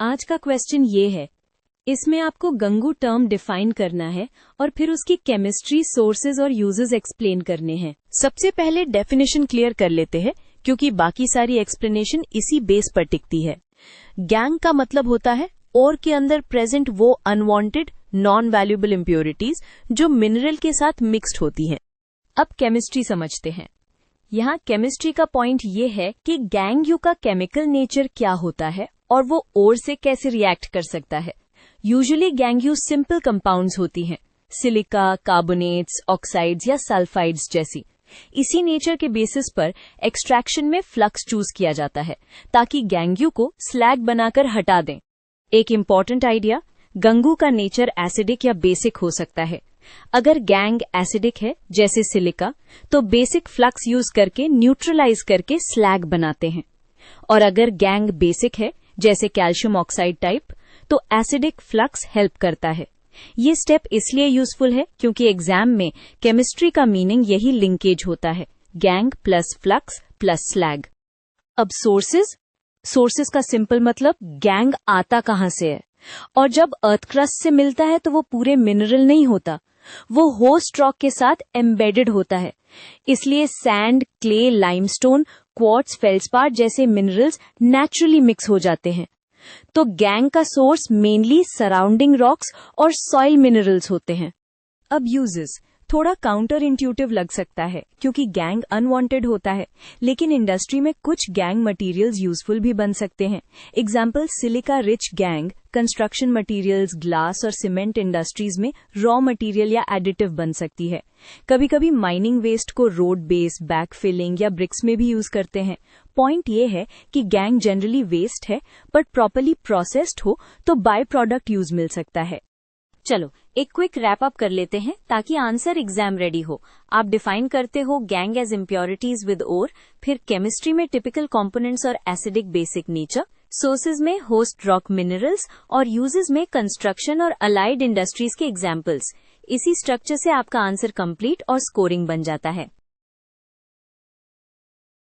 आज का क्वेश्चन ये है, इसमें आपको गंगू टर्म डिफाइन करना है और फिर उसकी केमिस्ट्री, सोर्सेज और यूजेस एक्सप्लेन करने हैं। सबसे पहले डेफिनेशन क्लियर कर लेते हैं क्योंकि बाकी सारी एक्सप्लेनेशन इसी बेस पर टिकती है। गैंग का मतलब होता है ओर के अंदर प्रेजेंट वो अनवांटेड नॉन वैल्यूएबल इम्प्योरिटीज जो मिनरल के साथ मिक्स्ड होती हैं। अब केमिस्ट्री समझते हैं। यहाँ केमिस्ट्री का पॉइंट ये है कि गैंग यू का केमिकल नेचर क्या होता है और वो ओर से कैसे रिएक्ट कर सकता है। Usually gang you simple compounds होती हैं, सिलिका, कार्बोनेट्स, ऑक्साइड्स या सल्फाइड्स जैसी। इसी नेचर के बेसिस पर एक्सट्रैक्शन में फ्लक्स चूज किया जाता है ताकि गैंग यू को स्लैग बनाकर हटा दें। एक इम्पॉर्टेंट आइडिया, गंगू का नेचर एसिडिक या बेसिक हो सकता है। अगर गैंग एसिडिक है जैसे सिलिका, तो बेसिक फ्लक्स यूज करके न्यूट्रलाइज करके स्लैग बनाते हैं, और अगर गैंग बेसिक है जैसे कैल्शियम ऑक्साइड टाइप, तो एसिडिक फ्लक्स हेल्प करता है। ये स्टेप इसलिए यूजफुल है क्योंकि एग्जाम में केमिस्ट्री का मीनिंग यही लिंकेज होता है, gang plus flux plus slag. अब सोर्सेज का सिंपल मतलब गैंग आता कहां से है, और जब अर्थ क्रस्ट से मिलता है तो वो पूरे मिनरल नहीं होता, वो होस्ट रॉक के साथ एम्बेडेड होता है। इसलिए sand, clay, limestone, quartz, feldspar जैसे मिनरल्स नेचुरली मिक्स हो जाते हैं। तो गैंग का सोर्स मेनली सराउंडिंग रॉक्स और सॉइल मिनरल्स होते हैं। अब यूजेस थोड़ा काउंटर इंट्यूटिव लग सकता है क्योंकि गैंग अनवांटेड होता है, लेकिन इंडस्ट्री में कुछ गैंग मटेरियल्स यूजफुल भी बन सकते हैं। Example, silica rich gang construction materials, glass और सीमेंट इंडस्ट्रीज में रॉ मटेरियल या एडिटिव बन सकती है। कभी कभी माइनिंग वेस्ट को रोड बेस, बैक फिलिंग या ब्रिक्स में भी यूज करते हैं। पॉइंट ये है कि गैंग जनरली वेस्ट है, बट प्रॉपर्ली प्रोसेस्ड हो तो बाय प्रोडक्ट यूज मिल सकता है। चलो एक क्विक रैप अप कर लेते हैं ताकि आंसर एग्जाम रेडी हो। आप डिफाइन करते हो गैंग एज इम्प्योरिटीज विद ओर, फिर केमिस्ट्री में टिपिकल कंपोनेंट्स और एसिडिक बेसिक नेचर, सोर्सेज में होस्ट रॉक मिनरल्स और यूजेस में कंस्ट्रक्शन और अलाइड इंडस्ट्रीज के एग्जाम्पल्स। इसी स्ट्रक्चर से आपका आंसर कंप्लीट और स्कोरिंग बन जाता है।